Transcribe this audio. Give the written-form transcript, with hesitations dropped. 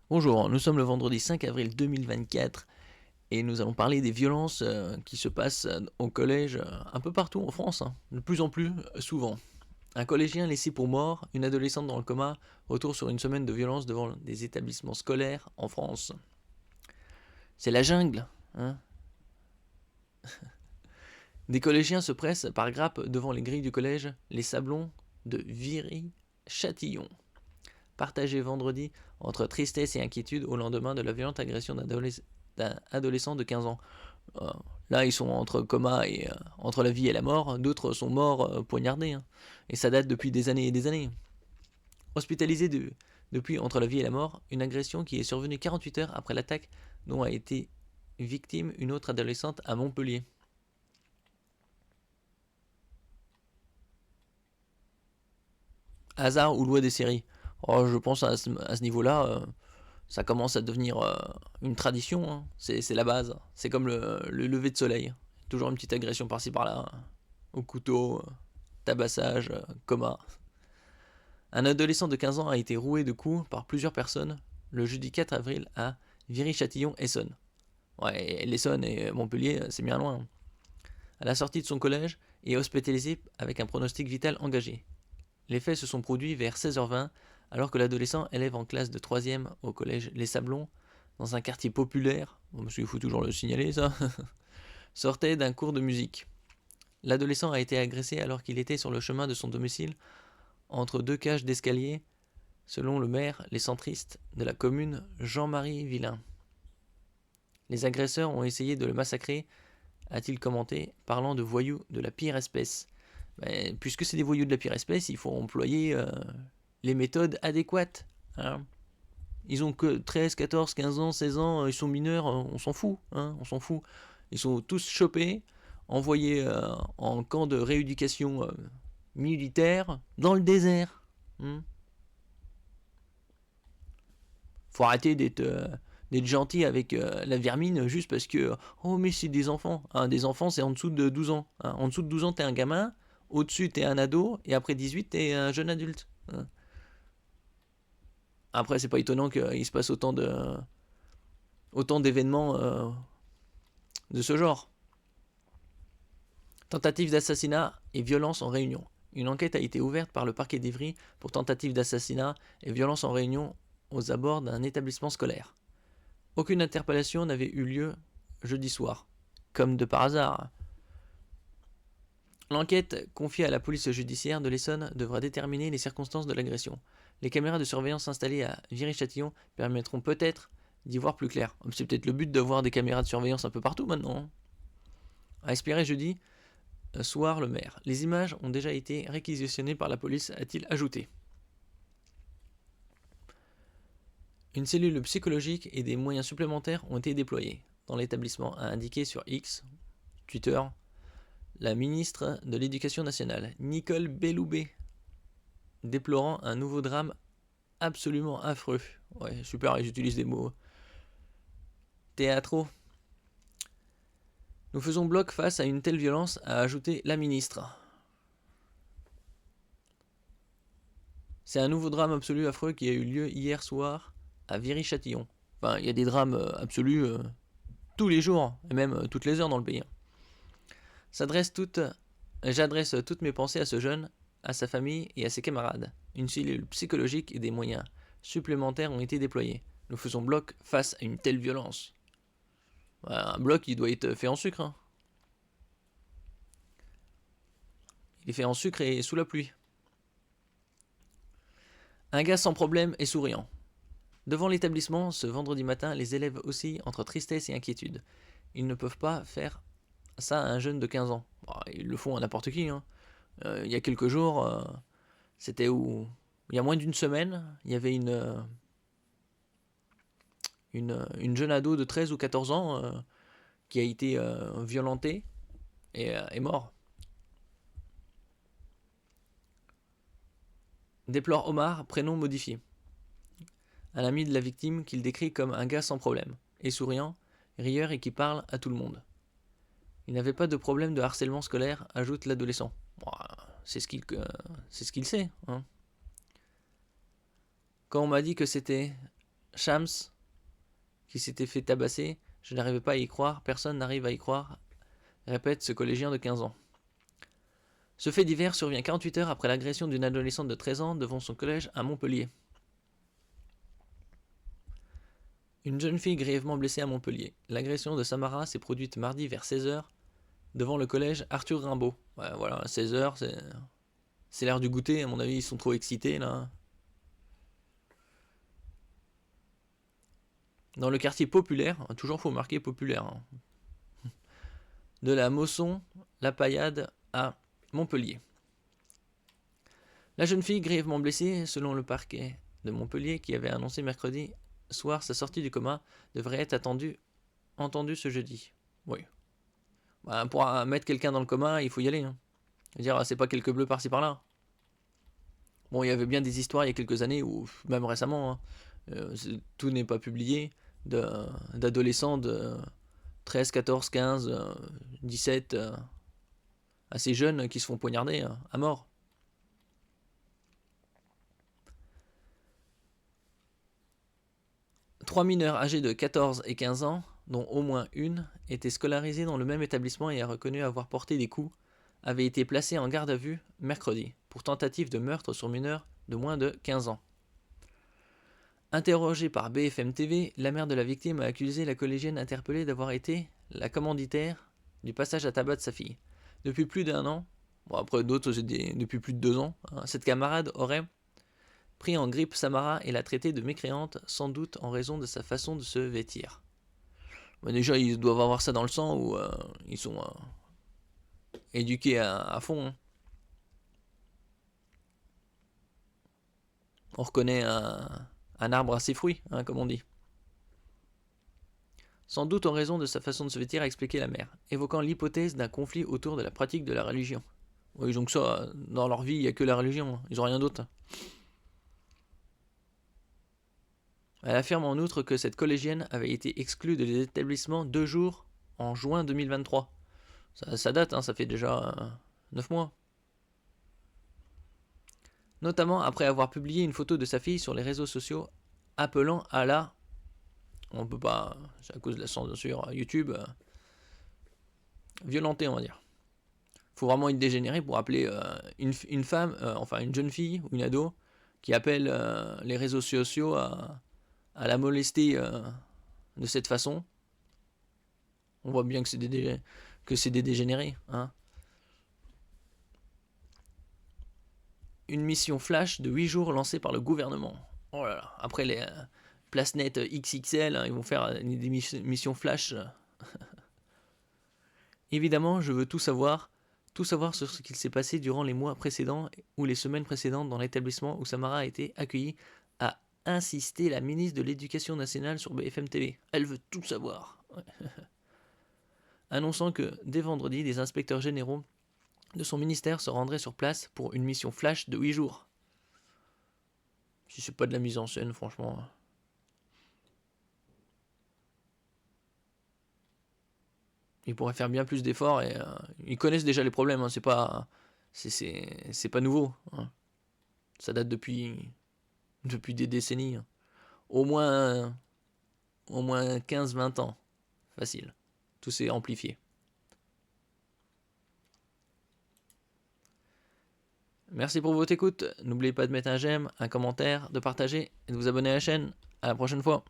Bonjour, nous sommes le vendredi 5 avril 2024 et nous allons parler des violences qui se passent au collège un peu partout en France, hein, de plus en plus souvent. Un collégien laissé pour mort, une adolescente dans le coma, retour sur une semaine de violence devant des établissements scolaires en France. C'est la jungle, hein. Des collégiens se pressent par grappes devant les grilles du collège, les Sablons de Viry-Châtillon. Partagé vendredi entre tristesse et inquiétude au lendemain de la violente agression d'un adolescent de 15 ans. Euh, Là, ils sont entre coma et entre la vie et la mort. D'autres sont morts poignardés, hein. Et ça date depuis des années et des années. Hospitalisé depuis entre la vie et la mort, une agression qui est survenue 48 heures après l'attaque dont a été victime une autre adolescente à Montpellier. Hasard ou loi des séries? Oh, je pense à ce niveau-là, ça commence à devenir une tradition, hein. C'est la base. C'est comme le lever de soleil. Toujours une petite agression par-ci par-là. Au couteau, tabassage, coma. Un adolescent de 15 ans a été roué de coups par plusieurs personnes le jeudi 4 avril à Viry-Châtillon-Essonne. Ouais, l'Essonne et Montpellier, c'est bien loin. À la sortie de son collège, il est hospitalisé avec un pronostic vital engagé. Les faits se sont produits vers 16h20 alors que l'adolescent, élève en classe de 3e au collège Les Sablons, dans un quartier populaire, parce qu'il faut toujours le signaler ça, sortait d'un cours de musique. L'adolescent a été agressé alors qu'il était sur le chemin de son domicile entre deux cages d'escalier, selon le maire, les centristes de la commune, Jean-Marie Villain. Les agresseurs ont essayé de le massacrer, a-t-il commenté, parlant de voyous de la pire espèce. Mais, puisque c'est des voyous de la pire espèce, il faut employer les méthodes adéquates, hein. Ils ont que 13, 14, 15 ans, 16 ans, ils sont mineurs, on s'en fout, hein, on s'en fout. Ils sont tous chopés, envoyés en camp de rééducation militaire dans le désert, hein. Faut arrêter d'être gentil avec la vermine juste parce que oh mais c'est des enfants, hein, des enfants c'est en dessous de 12 ans, hein. En dessous de 12 ans t'es un gamin, au-dessus t'es un ado et après 18 t'es un jeune adulte, hein. Après c'est pas étonnant qu'il se passe autant d'événements de ce genre. Tentative d'assassinat et violence en réunion. Une enquête a été ouverte par le parquet d'Ivry pour tentative d'assassinat et violence en réunion aux abords d'un établissement scolaire. Aucune interpellation n'avait eu lieu jeudi soir. Comme de par hasard. L'enquête confiée à la police judiciaire de l'Essonne devra déterminer les circonstances de l'agression. Les caméras de surveillance installées à Viry-Châtillon permettront peut-être d'y voir plus clair. C'est peut-être le but d'avoir des caméras de surveillance un peu partout maintenant. A espérer jeudi soir le maire. Les images ont déjà été réquisitionnées par la police, a-t-il ajouté. Une cellule psychologique et des moyens supplémentaires ont été déployés dans l'établissement, a indiqué sur X, Twitter, la ministre de l'Éducation nationale, Nicole Belloubet, déplorant un nouveau drame absolument affreux. Ouais, super, ils utilisent des mots théâtraux. Nous faisons bloc face à une telle violence, a ajouté la ministre. C'est un nouveau drame absolu affreux qui a eu lieu hier soir à Viry-Châtillon. Enfin, il y a des drames absolus tous les jours, et même toutes les heures dans le pays. J'adresse toutes mes pensées à ce jeune, à sa famille et à ses camarades. Une cellule psychologique et des moyens supplémentaires ont été déployés. Nous faisons bloc face à une telle violence. Un bloc, il doit être fait en sucre, hein. Il est fait en sucre et sous la pluie. Un gars sans problème et souriant. Devant l'établissement, ce vendredi matin, les élèves oscillent entre tristesse et inquiétude. Ils ne peuvent pas faire ça à un jeune de 15 ans. Bon, ils le font à n'importe qui, hein. Il y a quelques jours, c'était où il y a moins d'une semaine, il y avait une jeune ado de 13 ou 14 ans qui a été violentée et est mort. Déplore Omar, prénom modifié. Un ami de la victime qu'il décrit comme un gars sans problème, et souriant, rieur et qui parle à tout le monde. Il n'avait pas de problème de harcèlement scolaire, ajoute l'adolescent. Bon, c'est ce qu'il sait, hein. Quand on m'a dit que c'était Shams, qui s'était fait tabasser. Je n'arrivais pas à y croire, personne n'arrive à y croire, répète ce collégien de 15 ans. Ce fait divers survient 48 heures après l'agression d'une adolescente de 13 ans devant son collège à Montpellier. Une jeune fille grièvement blessée à Montpellier. L'agression de Samara s'est produite mardi vers 16 heures devant le collège Arthur Rimbaud. Ouais, voilà, 16 heures, c'est l'heure du goûter, à mon avis, ils sont trop excités là. Dans le quartier populaire, toujours faut marquer populaire, hein, de la Mosson, la Paillade à Montpellier. La jeune fille grièvement blessée, selon le parquet de Montpellier, qui avait annoncé mercredi soir sa sortie du coma, devrait être entendue ce jeudi. Oui. Bah, pour mettre quelqu'un dans le coma, il faut y aller. Hein. Je veux dire, c'est pas quelques bleus par-ci par-là. Bon, il y avait bien des histoires il y a quelques années, ou même récemment, hein, tout n'est pas publié, d'adolescents de 13, 14, 15, 17, assez jeunes qui se font poignarder à mort. Trois mineurs âgés de 14 et 15 ans, dont au moins une, étaient scolarisés dans le même établissement et a reconnu avoir porté des coups, avaient été placés en garde à vue mercredi pour tentative de meurtre sur mineurs de moins de 15 ans. Interrogée par BFM TV, la mère de la victime a accusé la collégienne interpellée d'avoir été la commanditaire du passage à tabac de sa fille. Depuis plus d'1 an, bon après d'autres depuis plus de 2 ans, hein, cette camarade aurait pris en grippe Samara et l'a traitée de mécréante, sans doute en raison de sa façon de se vêtir. Bah déjà, ils doivent avoir ça dans le sang ou ils sont éduqués à fond. Hein. On reconnaît un arbre à ses fruits, hein, comme on dit. Sans doute en raison de sa façon de se vêtir, a expliqué la mère, évoquant l'hypothèse d'un conflit autour de la pratique de la religion. Oui, donc ça, dans leur vie, il n'y a que la religion, ils n'ont rien d'autre. Elle affirme en outre que cette collégienne avait été exclue de l'établissement 2 jours en juin 2023. Ça date, hein, ça fait déjà 9 mois. Notamment après avoir publié une photo de sa fille sur les réseaux sociaux appelant à la... On peut pas, c'est à cause de la censure YouTube, violentée on va dire. Faut vraiment être dégénéré pour appeler une femme, enfin une jeune fille ou une ado, qui appelle les réseaux sociaux à la molester de cette façon. On voit bien que c'est des dégénérés. Hein. Une mission flash de 8 jours lancée par le gouvernement. Oh là là, après les PlaceNet XXL, hein, ils vont faire des missions flash. Évidemment, je veux tout savoir sur ce qu'il s'est passé durant les mois précédents ou les semaines précédentes dans l'établissement où Samara a été accueillie, a insisté la ministre de l'Éducation nationale sur BFM TV. Elle veut tout savoir. Annonçant que dès vendredi, des inspecteurs généraux de son ministère se rendraient sur place pour une mission flash de 8 jours. Si c'est pas de la mise en scène, franchement... Ils pourraient faire bien plus d'efforts et ils connaissent déjà les problèmes, hein, c'est pas nouveau. Hein. Ça date depuis des décennies. Hein. Au moins 15-20 ans. Facile. Tout s'est amplifié. Merci pour votre écoute. N'oubliez pas de mettre un j'aime, un commentaire, de partager et de vous abonner à la chaîne. À la prochaine fois.